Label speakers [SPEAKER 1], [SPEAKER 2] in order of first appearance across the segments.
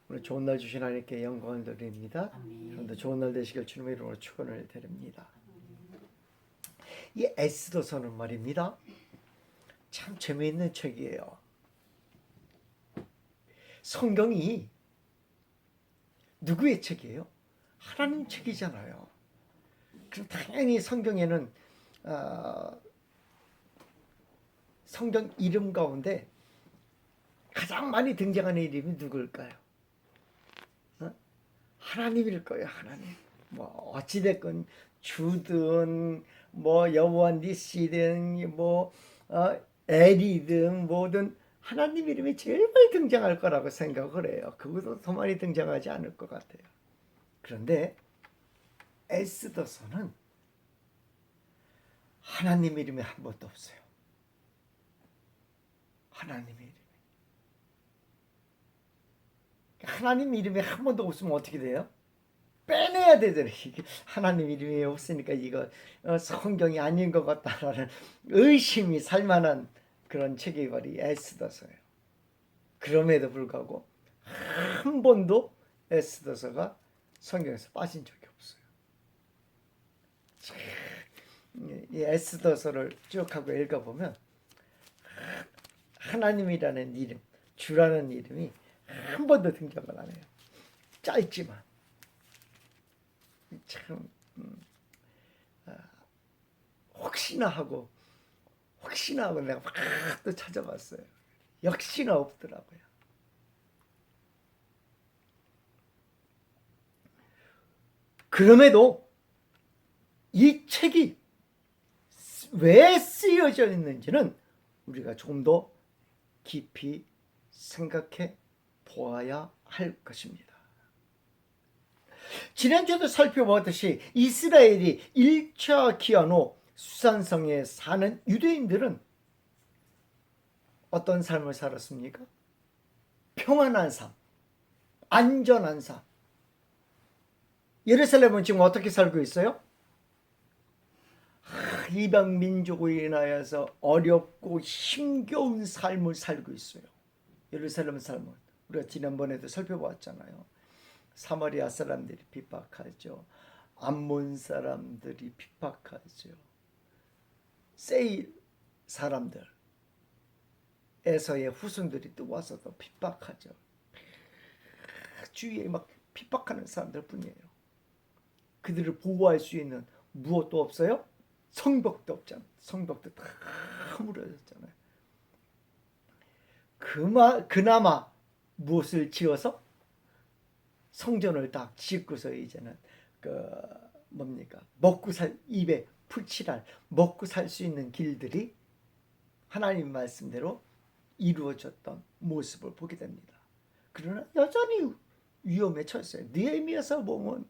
[SPEAKER 1] 오늘 좋은 날 주신 하나님께 영광을 드립니다. 그런데 좋은 날 되시길 주님의 이름으로 축원을 드립니다. 이 에스더서는 말입니다, 참 재미있는 책이에요. 성경이 누구의 책이에요? 하나님 책이잖아요. 그럼 당연히 성경에는 성경 이름 가운데 가장 많이 등장하는 이름이 누굴까요? 하나님일 거예요. 하나님. 뭐 어찌됐건 주든 뭐 여호와 니시든 뭐 에리든 뭐든 하나님 이름이 제일 많이 등장할 거라고 생각을 해요. 그보다 더 많이 등장하지 않을 것 같아요. 그런데 에스더서는 하나님 이름이 한 번도 없어요. 하나님 이름이. 하나님 이름이 한 번도 없으면 어떻게 돼요? 빼내야 되잖아요. 이게 하나님 이름이 없으니까 이거 성경이 아닌 것 같다라는 의심이 살만한 그런 책이 바로 에스더서예요. 그럼에도 불구하고 한 번도 에스더서가 성경에서 빠진 적이 없어요. 이 에스더서를 쭉 하고 읽어보면 하나님이라는 이름, 주라는 이름이 한 번도 등장을 안 해요. 짧지만 참 혹시나 하고 내가 막 또 찾아봤어요. 역시나 없더라고요. 그럼에도 이 책이 왜 쓰여져 있는지는 우리가 조금 더 깊이 생각해 보아야 할 것입니다. 지난주에도 살펴보았듯이 이스라엘이 1차 기한 후 수산성에 사는 유대인들은 어떤 삶을 살았습니까? 평안한 삶, 안전한 삶. 예루살렘은 지금 어떻게 살고 있어요? 이방 민족으로 인하여서 어렵고 힘겨운 삶을 살고 있어요. 예루살렘 삶은 우리가 지난번에도 살펴보았잖아요. 사마리아 사람들이 핍박하죠. 암몬 사람들이 핍박하죠. 세일 사람들에서의 후손들이 또 와서 또 핍박하죠. 주위에 막 핍박하는 사람들 뿐이에요. 그들을 보호할 수 있는 무엇도 없어요? 성벽도 없잖아요. 성벽도 다 무너졌잖아요. 그나마 무엇을 지어서 성전을 딱 짓고서 이제는 먹고 살 입에 풀칠할 먹고 살 수 있는 길들이 하나님 말씀대로 이루어졌던 모습을 보게 됩니다. 그러나 여전히 위험에 처했어요. 느헤미야서 보면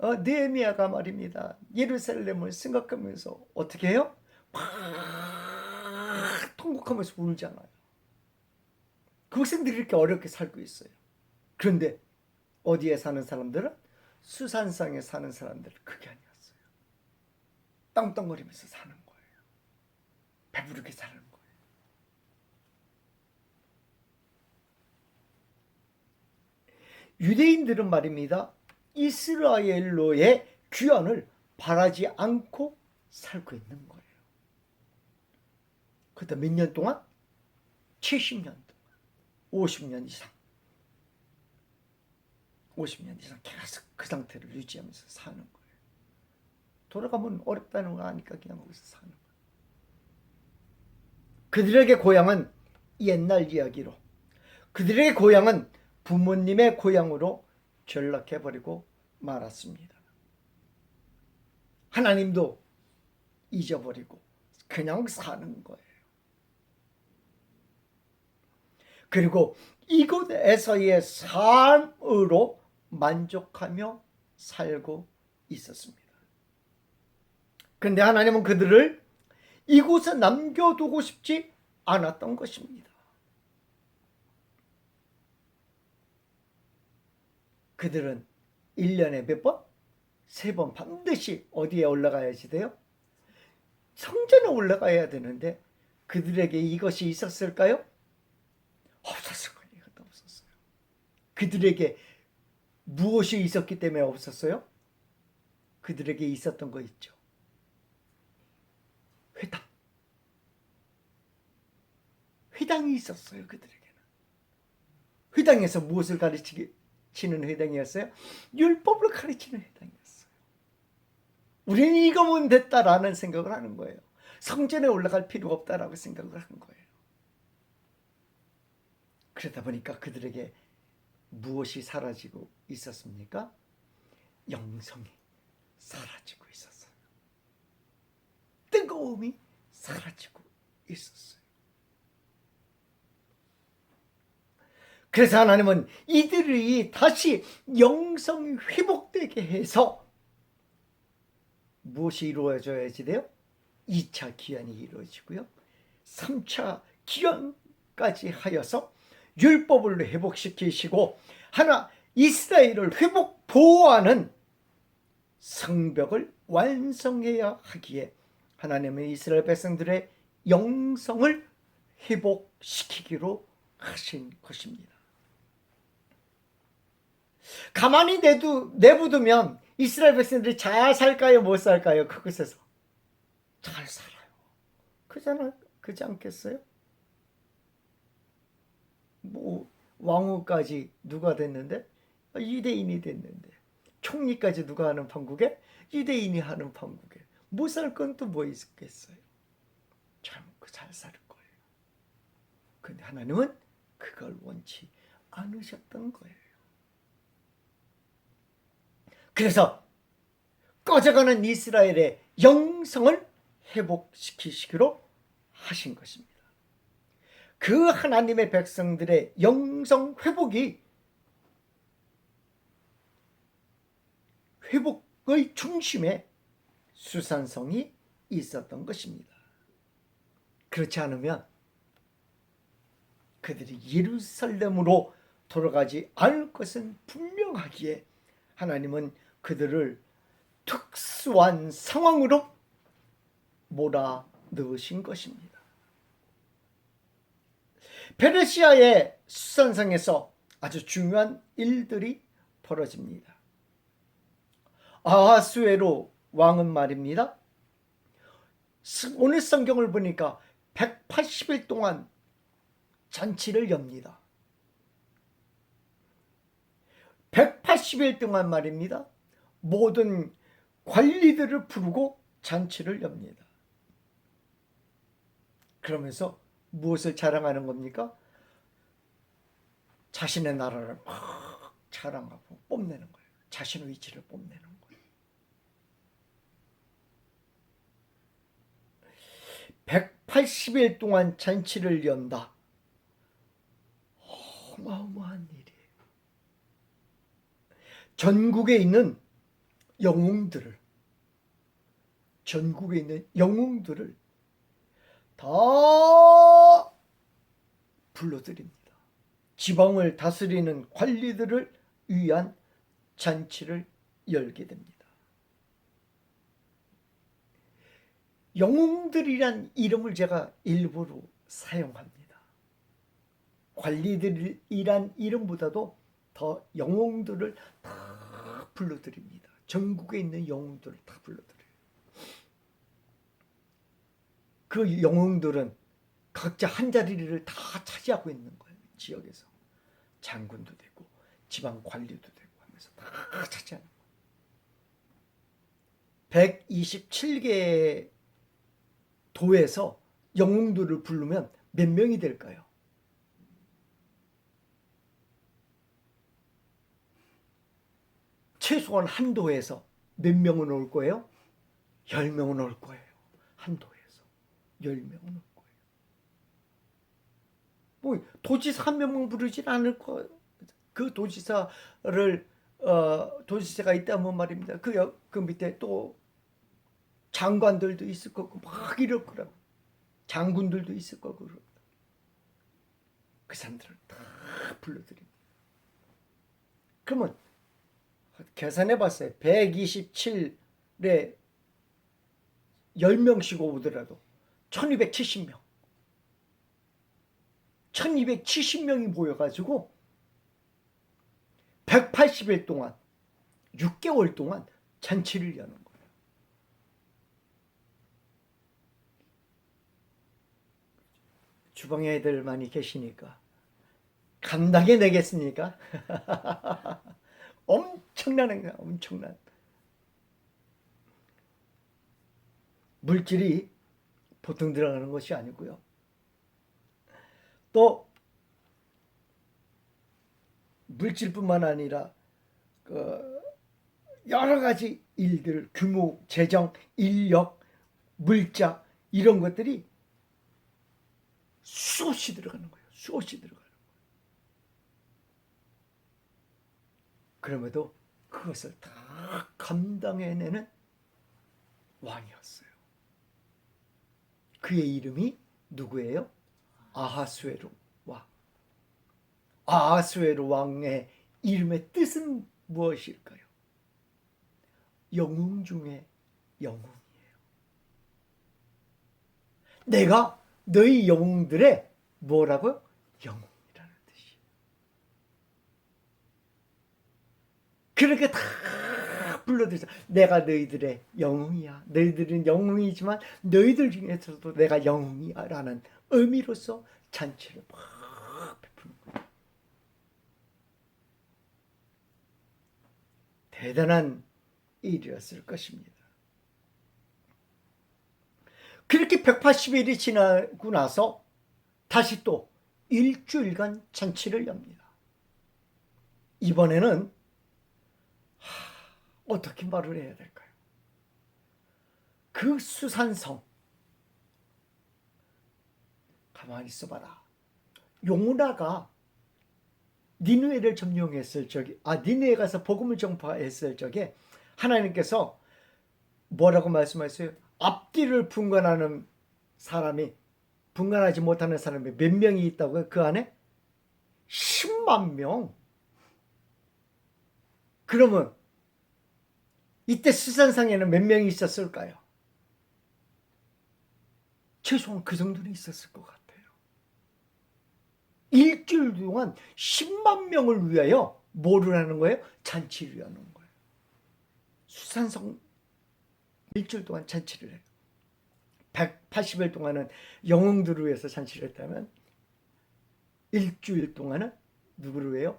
[SPEAKER 1] 느헤미야가 말입니다, 예루살렘을 생각하면서 어떻게 해요? 막 통곡하면서 울잖아요. 그 백성들이 이렇게 어렵게 살고 있어요. 그런데 어디에 사는 사람들은? 수산성에 사는 사람들은 그게 아니었어요. 떵떵거리면서 사는 거예요. 배부르게 사는 거예요. 유대인들은 말입니다, 이스라엘로의 귀환을 바라지 않고 살고 있는 거예요. 그때 몇 년 동안? 70년 동안, 50년 이상 50년 이상 계속 그 상태를 유지하면서 사는 거예요. 돌아가면 어렵다는 거 아니까 그냥 거기서 사는 거예요. 그들에게 고향은 옛날 이야기로, 그들의 고향은 부모님의 고향으로 전락해버리고 말았습니다. 하나님도 잊어버리고 그냥 사는 거예요. 그리고 이곳에서의 삶으로 만족하며 살고 있었습니다. 그런데 하나님은 그들을 이곳에 남겨두고 싶지 않았던 것입니다. 그들은 1년에 몇 번? 3번 반드시 어디에 올라가야지 돼요? 성전에 올라가야 되는데 그들에게 이것이 있었을까요? 없었을 거예요. 이것도 없었어요. 그들에게 무엇이 있었기 때문에 없었어요? 그들에게 있었던 거 있죠. 회당. 회당이 있었어요. 그들에게는. 회당에서 무엇을 가르치는 회당이었어요? 율법을 가르치는 회당이었어요. 우리는 이거면 됐다라는 생각을 하는 거예요. 성전에 올라갈 필요가 없다라고 생각을 한 거예요. 그러다 보니까 그들에게 무엇이 사라지고 있었습니까? 영성이 사라지고 있었어요. 뜨거움이 사라지고 있었어요. 그래서 하나님은 이들이 다시 영성이 회복되게 해서 무엇이 이루어져야지 돼요? 2차 기한이 이루어지고요. 3차 기한까지 하여서 율법을 회복시키시고 이스라엘을 회복 보호하는 성벽을 완성해야 하기에 하나님은 이스라엘 백성들의 영성을 회복시키기로 하신 것입니다. 가만히 내버두면 이스라엘 백성들이 잘 살까요? 못 살까요? 그곳에서 잘 살아요. 그렇지 않겠어요? 뭐 왕후까지 누가 됐는데? 유대인이 됐는데. 총리까지 누가 하는 판국에? 유대인이 하는 판국에. 못 살 건 또 뭐 있겠어요? 잘 사는 거예요. 근데 하나님은 그걸 원치 않으셨던 거예요. 그래서 꺼져가는 이스라엘의 영성을 회복시키시기로 하신 것입니다. 그 하나님의 백성들의 영성 회복이 회복의 중심에 수산성이 있었던 것입니다. 그렇지 않으면 그들이 예루살렘으로 돌아가지 않을 것은 분명하기에 하나님은 그들을 특수한 상황으로 몰아넣으신 것입니다. 페르시아의 수산성에서 아주 중요한 일들이 벌어집니다. 아하수에로 왕은 말입니다. 오늘 성경을 보니까 180일 동안 잔치를 엽니다. 180일 동안 말입니다. 모든 관리들을 부르고 잔치를 엽니다. 그러면서 무엇을 자랑하는 겁니까? 자신의 나라를 막 자랑하고 뽐내는 거예요. 자신의 위치를 뽐내는 거예요. 180일 동안 잔치를 연다. 어마어마한 일이에요. 전국에 있는 영웅들을 다 불러드립니다. 지방을 다스리는 관리들을 위한 잔치를 열게 됩니다. 영웅들이란 이름을 제가 일부러 사용합니다. 관리들이란 이름보다도 더 영웅들을 다 불러드립니다. 전국에 있는 영웅들을 다 불러드려요. 그 영웅들은 각자 한 자리를 다 차지하고 있는 거예요. 지역에서 장군도 되고 지방 관리도 되고 하면서 다 차지하는 거예요. 127개 도에서 영웅들을 부르면 몇 명이 될까요? 최소한 한 도에서 몇 명은 올 거예요? 10명은 올 거예요. 한 도에서 10명은 올 거예요. 뭐 도지사 한 명만 부르진 않을 거예요. 그 도지사가 있다면 말입니다. 그 밑에 또 장관들도 있을 거고 막 이럴 거라고. 장군들도 있을 거고. 그 사람들을 다 불러드립니다. 그러면 계산해 봤어요. 127에 10명씩 오더라도 1270명. 1270명이 모여가지고 180일 동안 6개월 동안 잔치를 여는 거예요. 주방에 애들 많이 계시니까 감당해내겠습니까? 엄청난 행사, 엄청난. 물질이 보통 들어가는 것이 아니고요. 또 물질뿐만 아니라 여러 가지 일들, 규모, 재정, 인력, 물자 이런 것들이 수없이 들어가는 거예요. 수없이 들어가는 거예요. 그럼에도 그것을 다 감당해내는 왕이었어요. 그의 이름이 누구예요? 아하수에로 왕. 아하수에로 왕의 이름의 뜻은 무엇일까요? 영웅 중에 영웅이에요. 내가 너희 영웅들의 뭐라고요? 영웅이라는 뜻이에요. 그렇게 다 불러들여서 내가 너희들의 영웅이야. 너희들은 영웅이지만 너희들 중에서도 내가 영웅이야 라는 의미로서 잔치를 막 베푸는 거예요. 대단한 일이었을 것입니다. 그렇게 180일이 지나고 나서 다시 또 일주일간 잔치를 엽니다. 이번에는 어떻게 말을 해야 될까요? 그 수산성, 가만히 있어봐라. 요나가 니느웨를 점령했을 적에, 니느웨에 가서 복음을 전파했을 적에 하나님께서 뭐라고 말씀하셨어요? 앞뒤를 분간하는 사람이, 분간하지 못하는 사람이 몇 명이 있다고요? 그 안에 10만 명. 그러면 이때 수산상에는 몇 명이 있었을까요? 최소한 그 정도는 있었을 것 같아요. 일주일 동안 10만 명을 위하여 뭐를 하는 거예요? 잔치를 하는 거예요. 수산성 일주일 동안 잔치를 해요. 180일 동안은 영웅들을 위해서 잔치를 했다면 일주일 동안은 누구를 위해요?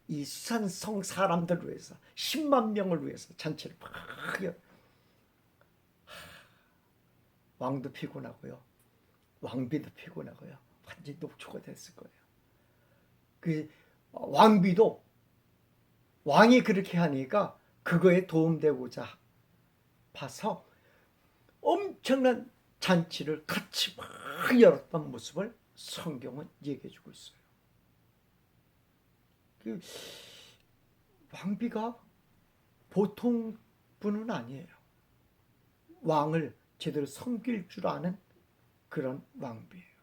[SPEAKER 1] 이 수산성 사람들을 위해서 10만 명을 위해서 잔치를 막 해요. 왕도 피곤하고요. 왕비도 피곤하고요. 완전히 녹초가 됐을 거예요. 그 왕비도 왕이 그렇게 하니까 그거에 도움되고자 봐서 엄청난 잔치를 같이 막 열었던 모습을 성경은 얘기해주고 있어요. 그 왕비가 보통 분은 아니에요. 왕을 제대로 섬길 줄 아는 그런 왕비예요.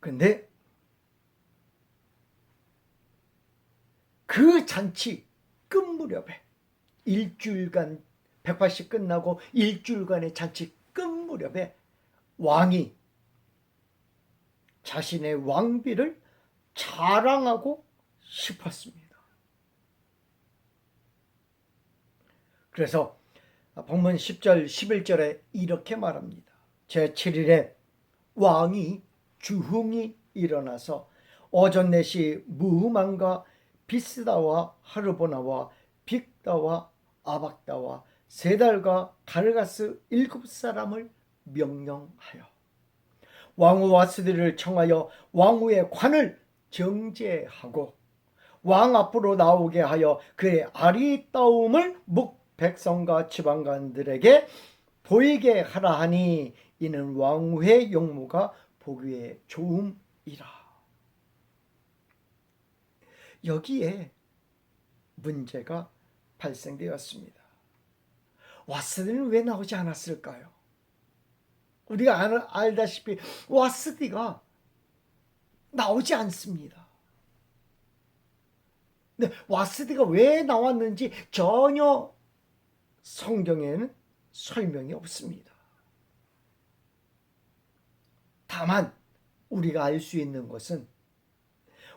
[SPEAKER 1] 근데 그 잔치 끝 무렵에 일주일간 180 끝나고 일주일간의 잔치 끝 무렵에 왕이 자신의 왕비를 자랑하고 싶었습니다. 그래서 본문 10절 11절에 이렇게 말합니다. 제7일에 왕이 주흥이 일어나서 오전 4시 무흐만과 비스다와 하르보나와 빅다와 아박다와 세달과 가르가스 7사람을 명령하여 왕후와 스들을 청하여 왕후의 관을 정제하고 왕 앞으로 나오게 하여 그의 아리따움을 묵 백성과 지방관들에게 보이게 하라 하니 이는 왕후의 용모가 보기에 좋음이라. 여기에 문제가 발생되었습니다. 와스디는 왜 나오지 않았을까요? 우리가 알다시피 와스디가 나오지 않습니다. 근데 와스디가 왜 나왔는지 전혀 성경에는 설명이 없습니다. 다만 우리가 알 수 있는 것은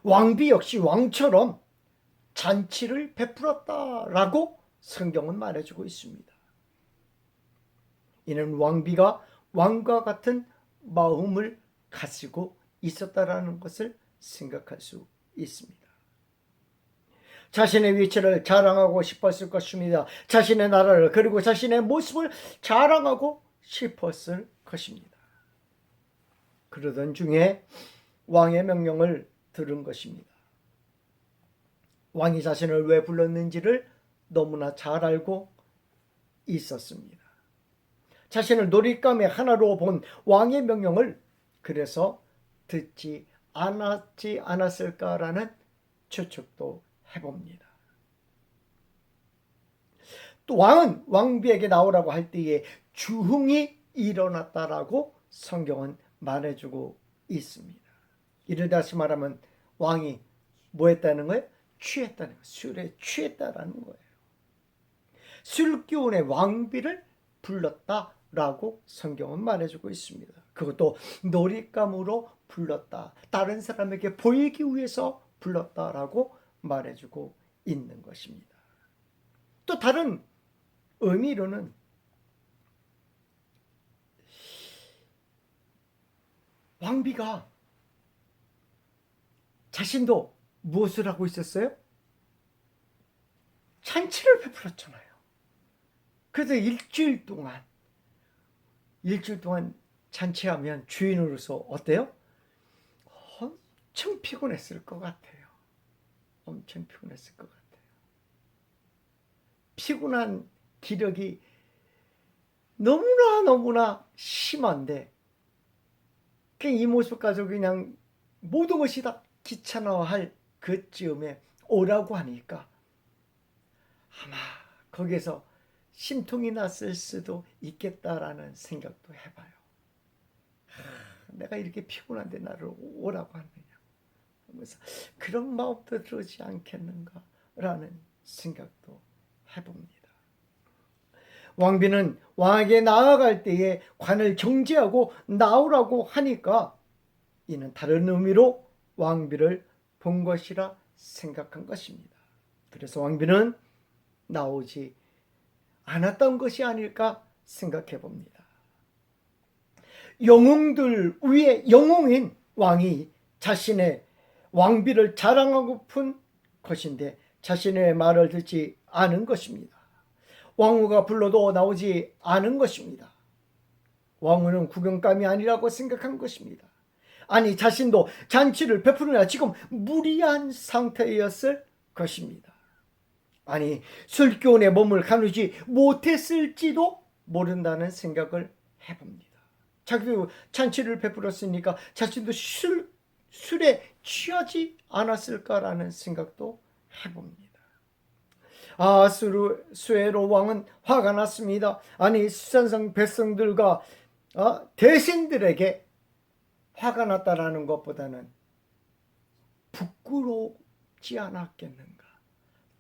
[SPEAKER 1] 왕비 역시 왕처럼 잔치를 베풀었다라고 성경은 말해주고 있습니다. 이는 왕비가 왕과 같은 마음을 가지고 있었다라는 것을 생각할 수 있습니다. 자신의 위치를 자랑하고 싶었을 것입니다. 자신의 나라를 그리고 자신의 모습을 자랑하고 싶었을 것입니다. 그러던 중에 왕의 명령을 들은 것입니다. 왕이 자신을 왜 불렀는지를 너무나 잘 알고 있었습니다. 자신을 놀잇감의 하나로 본 왕의 명령을 그래서 듣지 않았을까라는 추측도 해봅니다. 또 왕은 왕비에게 나오라고 할 때에 주흥이 일어났다라고 성경은 말해주고 있습니다. 이를 다시 말하면 왕이 뭐 했다는 거예요? 취했다는 거예요. 술에 취했다라는 거예요. 술 기운의 왕비를 불렀다라고 성경은 말해주고 있습니다. 그것도 놀잇감으로 불렀다. 다른 사람에게 보이기 위해서 불렀다라고 말해주고 있는 것입니다. 또 다른 의미로는 왕비가 자신도 무엇을 하고 있었어요? 잔치를 베풀었잖아요. 그래서 일주일 동안 잔치하면 주인으로서 어때요? 엄청 피곤했을 것 같아요. 엄청 피곤했을 것 같아요. 피곤한 기력이 너무나 심한데 이 모습 가지고 그냥 모든 것이 다 귀찮아할 그쯤에 오라고 하니까 아마 거기에서 심통이 났을 수도 있겠다라는 생각도 해봐요. 내가 이렇게 피곤한데 나를 오라고 하느냐 하면서 그런 마음도 들지 않겠는가라는 생각도 해봅니다. 왕비는 왕에게 나아갈 때에 관을 정지하고 나오라고 하니까 이는 다른 의미로 왕비를 본 것이라 생각한 것입니다. 그래서 왕비는 나오지 않았던 것이 아닐까 생각해 봅니다. 영웅들 위에 영웅인 왕이 자신의 왕비를 자랑하고픈 것인데 자신의 말을 듣지 않은 것입니다. 왕후가 불러도 나오지 않은 것입니다. 왕후는 구경감이 아니라고 생각한 것입니다. 아니 자신도 잔치를 베푸느라 지금 무리한 상태였을 것입니다. 아니 술기운에 몸을 가누지 못했을지도 모른다는 생각을 해봅니다. 자기도 잔치를 베풀었으니까 자신도 술에 취하지 않았을까라는 생각도 해봅니다. 아수에로 왕은 화가 났습니다. 아니 수산성 백성들과 대신들에게 화가 났다라는 것보다는 부끄럽지 않았겠는가,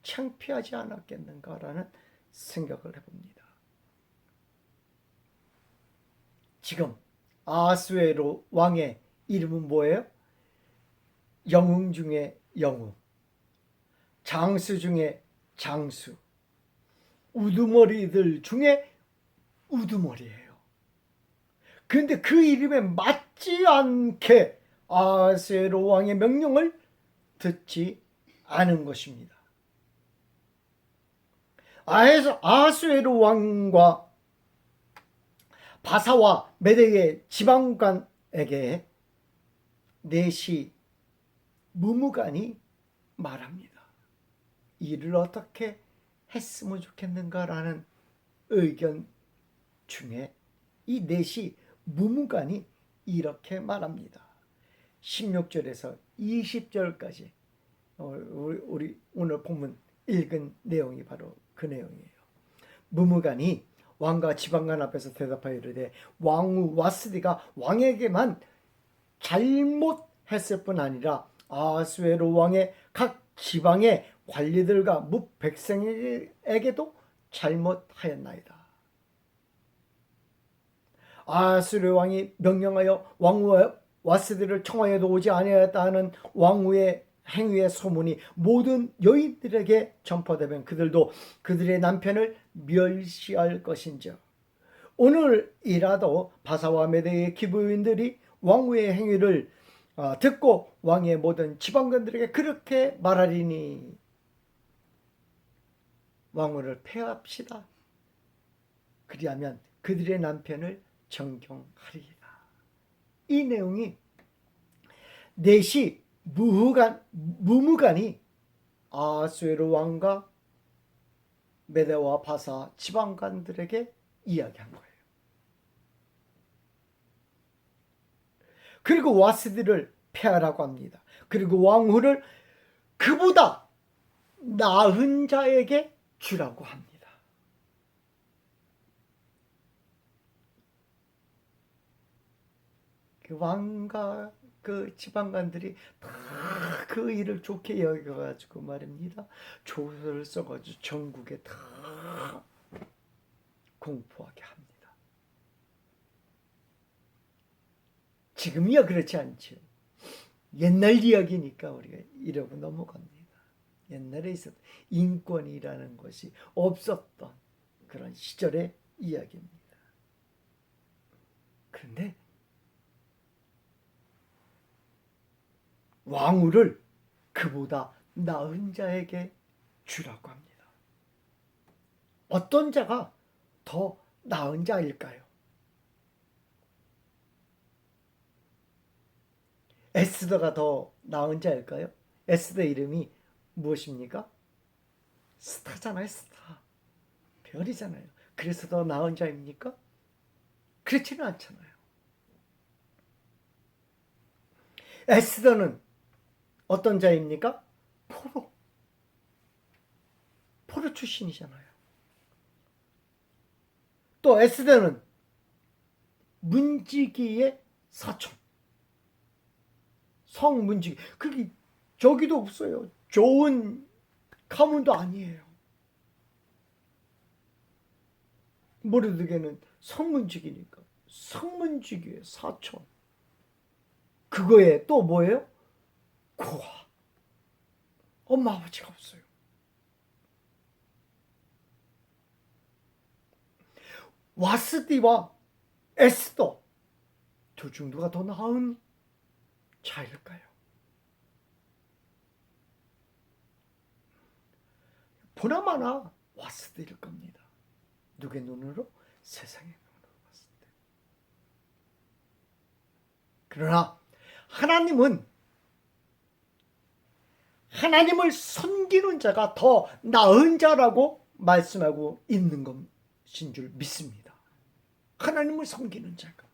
[SPEAKER 1] 창피하지 않았겠는가라는 생각을 해봅니다. 지금 아수에로 왕의 이름은 뭐예요? 영웅 중에 영웅, 장수 중에 장수, 우두머리들 중에 우두머리예요. 그런데 그 이름에 맞지 않게 아수에로 왕의 명령을 듣지 않은 것입니다. 아수에로 왕과 바사와 메대의 지방관에게 넷이 무무간이 말합니다. 일을 어떻게 했으면 좋겠는가라는 의견 중에 이 넷이 무무간이 이렇게 말합니다. 16절에서 20절까지 우리 오늘 본문 읽은 내용이 바로 그 내용이에요. 무무간이 왕과 지방관 앞에서 대답하여 이르되 왕후 와스디가 왕에게만 잘못했을 뿐 아니라 아수에로 왕의 각 지방의 관리들과 뭇 백성에게도 잘못하였나이다. 아수르 왕이 명령하여 왕후 와스디를 청하여도 오지 아니하였다 하는 왕후의 행위의 소문이 모든 여인들에게 전파되면 그들도 그들의 남편을 멸시할 것인지. 오늘이라도 바사와 메대의 기부인들이 왕후의 행위를 듣고 왕의 모든 지방관들에게 그렇게 말하리니 왕후를 폐합시다. 그리하면 그들의 남편을 정경하리라. 이 내용이 넷이 무무간이 아수에르 왕과 메대와 바사 지방관들에게 이야기한 거예요. 그리고 와스디를 폐하라고 합니다. 그리고 왕후를 그보다 나은 자에게 주라고 합니다. 그 왕과 그 지방관들이 다 그 일을 좋게 여겨가지고 말입니다. 조서를 써가지고 전국에 다 공포하게 합니다. 지금이야 그렇지 않죠. 옛날 이야기니까 우리가 이러고 넘어갑니다. 옛날에 있었던 인권이라는 것이 없었던 그런 시절의 이야기입니다. 그런데 왕후를 그보다 나은 자에게 주라고 합니다. 어떤 자가 더 나은 자일까요? 에스더가 더 나은 자일까요? 에스더 이름이 무엇입니까? 스타잖아요. 스타. 별이잖아요. 그래서 더 나은 자입니까? 그렇지는 않잖아요. 에스더는 어떤 자입니까? 포로 출신이잖아요. 또 에스더는 문지기의 사촌. 성문지기. 그게 저기도 없어요. 좋은 가문도 아니에요. 모르드게는 성문지기니까. 성문지기의 사촌. 그거에 또 뭐예요? 고아. 엄마 아버지가 없어요. 와스디와 에스더 둘 중 누가 더 나은 자일까요? 보나마나 와스디일 겁니다. 누구의 눈으로? 세상의 눈으로 봤을 때. 그러나 하나님을 섬기는 자가 더 나은 자라고 말씀하고 있는 것인 줄 믿습니다. 하나님을 섬기는 자가.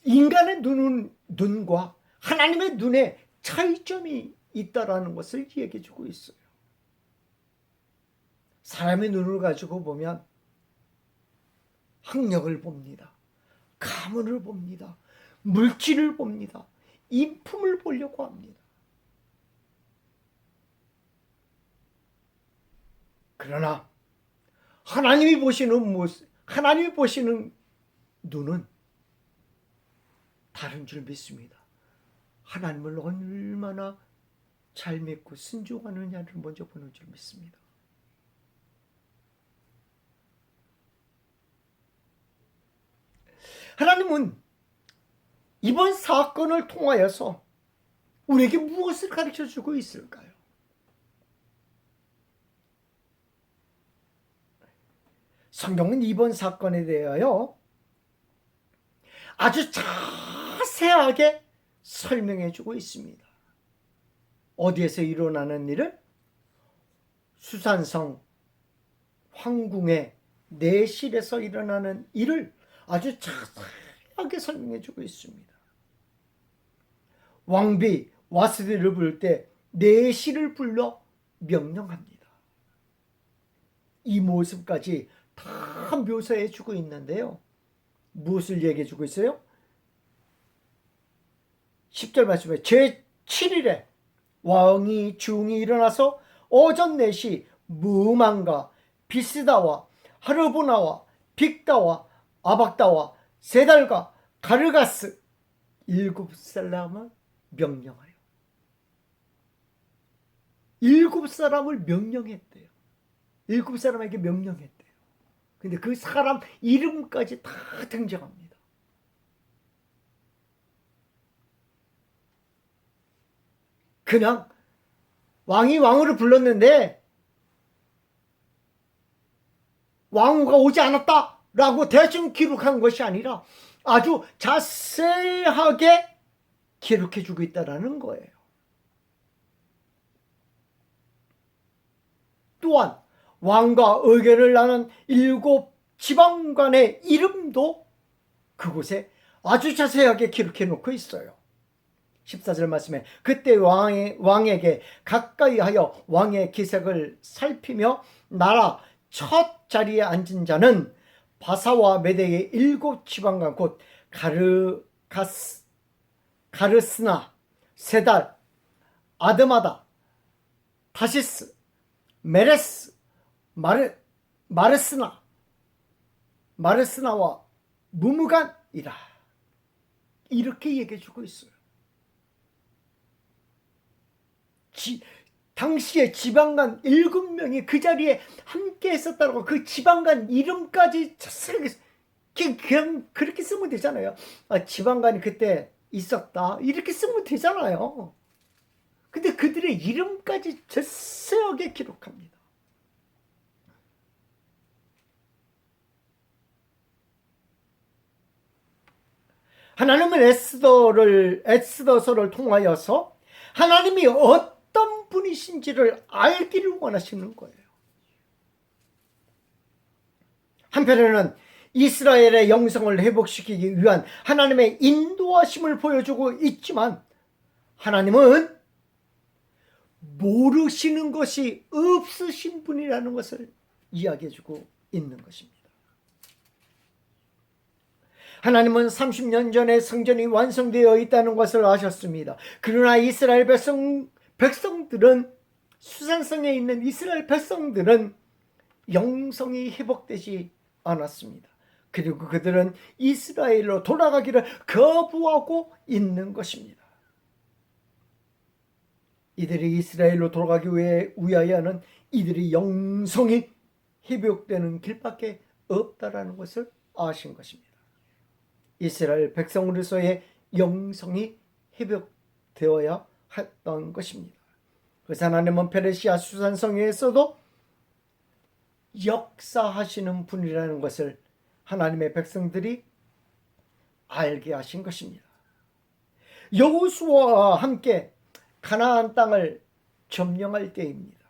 [SPEAKER 1] 인간의 눈과 하나님의 눈에 차이점이 있다라는 것을 얘기해 주고 있어요. 사람의 눈을 가지고 보면 학력을 봅니다. 가문을 봅니다. 물질을 봅니다. 인품을 보려고 합니다. 그러나 하나님이 보시는 눈은 다른 줄 믿습니다. 하나님을 얼마나 잘 믿고 순종하느냐를 먼저 보는 줄 믿습니다. 하나님은 이번 사건을 통하여서 우리에게 무엇을 가르쳐주고 있을까요? 성경은 이번 사건에 대하여 아주 자세하게 설명해주고 있습니다. 어디에서 일어나는 일을? 수산성 황궁의 내실에서 일어나는 일을 아주 자세하게 설명해주고 있습니다. 왕비 와스디를 부를 때 내실을 불러 명령합니다. 이 모습까지 다 묘사해주고 있는데요. 무엇을 얘기해주고 있어요? 10절 말씀에 제7일에 왕이 중이 일어나서 오전 4시 무만과 비스다와 하르보나와 빅다와 아박다와 세달과 가르가스 일곱 사람을 명령하여. 일곱 사람을 명령했대요. 일곱 사람에게 명령했대요. 근데 그 사람 이름까지 다 등장합니다. 그냥 왕이 왕후를 불렀는데 왕후가 오지 않았다라고 대충 기록한 것이 아니라 아주 자세하게 기록해주고 있다는 거예요. 또한 왕과 의견을 나눈 일곱 지방관의 이름도 그곳에 아주 자세하게 기록해 놓고 있어요. 14절 말씀에 그때 왕에게 가까이 하여 왕의 기색을 살피며 나라 첫 자리에 앉은 자는 바사와 메대의 일곱 지방관 곧 가르스나, 세달, 아드마다, 타시스, 메레스, 마르스나와 무무간이라. 이렇게 얘기해 주고 있어요. 당시에 지방관 7명이 그 자리에 함께 했었다고 그 지방관 이름까지 그냥 그렇게 쓰면 되잖아요. 지방관이 그때 있었다 이렇게 쓰면 되잖아요. 근데 그들의 이름까지 자세하게 기록합니다. 하나님은 에스더서를 통하여서 하나님이 어떤 분이신지를 알기를 원하시는 거예요. 한편에는 이스라엘의 영성을 회복시키기 위한 하나님의 인도하심을 보여주고 있지만 하나님은 모르시는 것이 없으신 분이라는 것을 이야기해주고 있는 것입니다. 하나님은 30년 전에 성전이 완성되어 있다는 것을 아셨습니다. 그러나 이스라엘 백성들은 수산성에 있는 이스라엘 백성들은 영성이 회복되지 않았습니다. 그리고 그들은 이스라엘로 돌아가기를 거부하고 있는 것입니다. 이들이 이스라엘로 돌아가기 위하여는 이들이 영성이 회복되는 길밖에 없다라는 것을 아신 것입니다. 이스라엘 백성으로서의 영성이 회복되어야 했던 것입니다. 그래서 하나님은 페르시아 수산성에서도 역사하시는 분이라는 것을 하나님의 백성들이 알게 하신 것입니다. 여호수아와 함께 가나안 땅을 점령할 때입니다.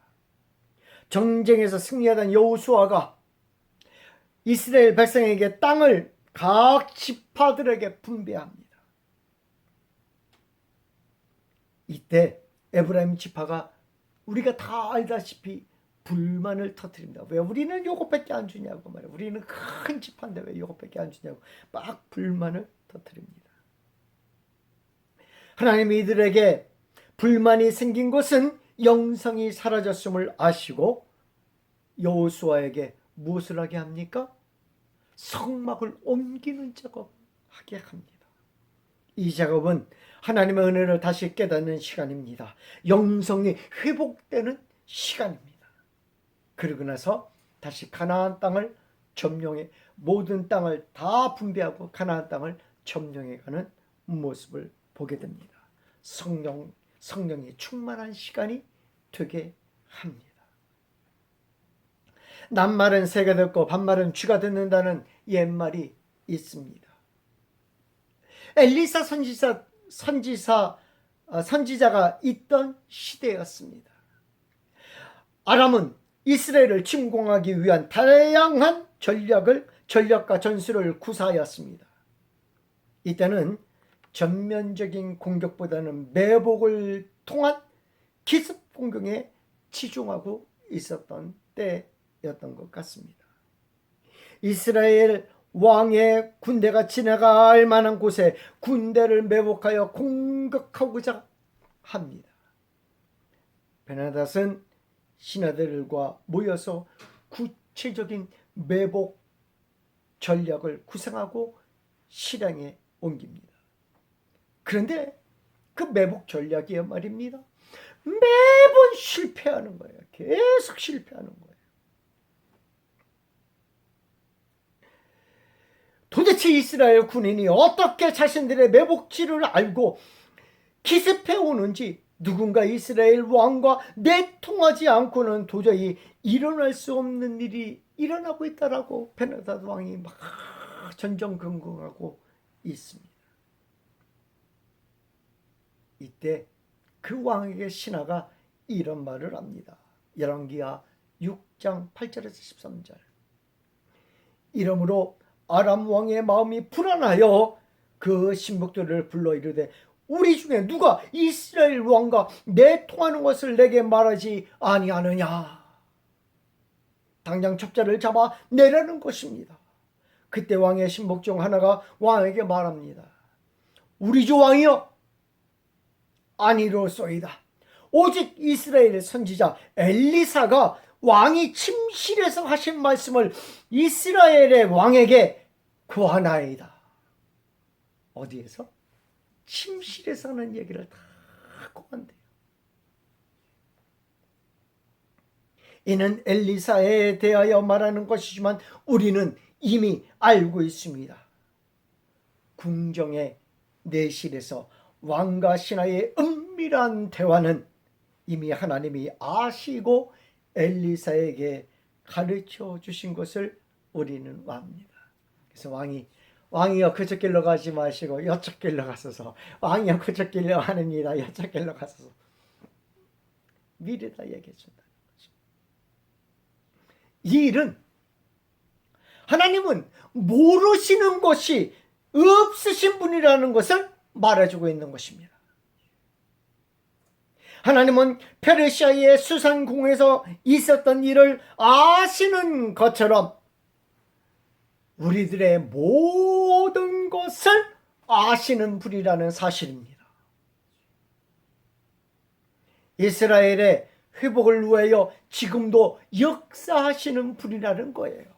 [SPEAKER 1] 전쟁에서 승리하던 여호수아가 이스라엘 백성에게 땅을 각 지파들에게 분배합니다. 이때 에브라임 지파가 우리가 다 알다시피 불만을 터뜨립니다. 왜 우리는 요것밖에 안 주냐고 말해요. 우리는 큰 지파인데 왜 요것밖에 안 주냐고 막 불만을 터뜨립니다. 하나님이 이들에게 불만이 생긴 것은 영성이 사라졌음을 아시고 여호수아에게 무엇을 하게 합니까? 성막을 옮기는 작업을 하게 합니다. 이 작업은 하나님의 은혜를 다시 깨닫는 시간입니다. 영성이 회복되는 시간입니다. 그러고 나서 다시 가나안 땅을 점령해 모든 땅을 다 분배하고 가나안 땅을 점령해가는 모습을 보게 됩니다. 성령이 충만한 시간이 되게 합니다. 낱말은 새가 듣고 반말은 쥐가 듣는다는 옛말이 있습니다. 엘리사 선지자가 있던 시대였습니다. 아람은 이스라엘을 침공하기 위한 다양한 전략과 전술을 구사하였습니다. 이때는 전면적인 공격보다는 매복을 통한 기습 공격에 치중하고 있었던 때였던 것 같습니다. 이스라엘 왕의 군대가 지나갈 만한 곳에 군대를 매복하여 공격하고자 합니다. 베나닷은 신하들과 모여서 구체적인 매복 전략을 구상하고 실행에 옮깁니다. 그런데 그 매복 전략이야 말입니다. 매번 실패하는 거예요. 계속 실패하는 거예요. 도대체 이스라엘 군인이 어떻게 자신들의 매복지를 알고 기습해 오는지, 누군가 이스라엘 왕과 내통하지 않고는 도저히 일어날 수 없는 일이 일어나고 있다라고 베나다드 왕이 막 전전긍긍하고 있습니다. 이때 그 왕에게 신하가 이런 말을 합니다. 열왕기하 6장 8절에서 13절. 이러므로 아람 왕의 마음이 불안하여 그 신복들을 불러 이르되, 우리 중에 누가 이스라엘 왕과 내통하는 것을 내게 말하지 아니하느냐. 당장 첩자를 잡아 내라는 것입니다. 그때 왕의 신복 중 하나가 왕에게 말합니다. 우리 주 왕이여, 아니로소이다. 오직 이스라엘의 선지자 엘리사가 왕이 침실에서 하신 말씀을 이스라엘의 왕에게 구하나이다. 어디에서? 침실에서 하는 얘기를 다 구한대요. 이는 엘리사에 대하여 말하는 것이지만 우리는 이미 알고 있습니다. 궁정의 내실에서 왕과 신하의 은밀한 대화는 이미 하나님이 아시고 엘리사에게 가르쳐 주신 것을 우리는 압니다. 그래서 왕이여 그쪽 길로 가지 마시고 이쪽 길로 가소서. 왕이여 그쪽 길로 하느니라 이쪽 길로 가소서. 미리 다 얘기해 준다는 거죠. 이 일은 하나님은 모르시는 것이 없으신 분이라는 것을 말해주고 있는 것입니다. 하나님은 페르시아의 수산궁에서 있었던 일을 아시는 것처럼 우리들의 모든 것을 아시는 분이라는 사실입니다. 이스라엘의 회복을 위하여 지금도 역사하시는 분이라는 거예요.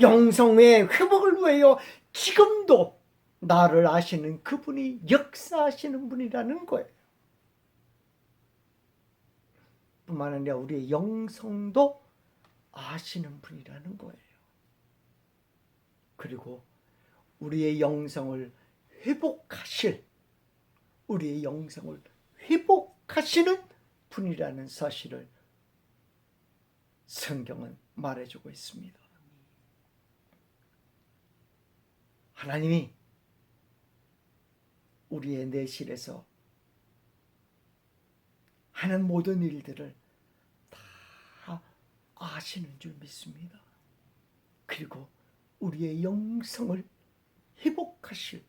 [SPEAKER 1] 영성의 회복을 위하여 지금도 나를 아시는 그분이 역사하시는 분이라는 거예요. 뿐만 아니라 우리의 영성도 아시는 분이라는 거예요. 그리고 우리의 영성을 회복하시는 분이라는 사실을 성경은 말해주고 있습니다. 하나님이 우리의 내실에서 하는 모든 일들을 다 아시는 줄 믿습니다. 그리고 우리의 영성을 회복하실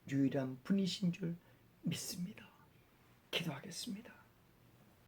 [SPEAKER 1] 유일한 분이신 줄 믿습니다. 기도하겠습니다.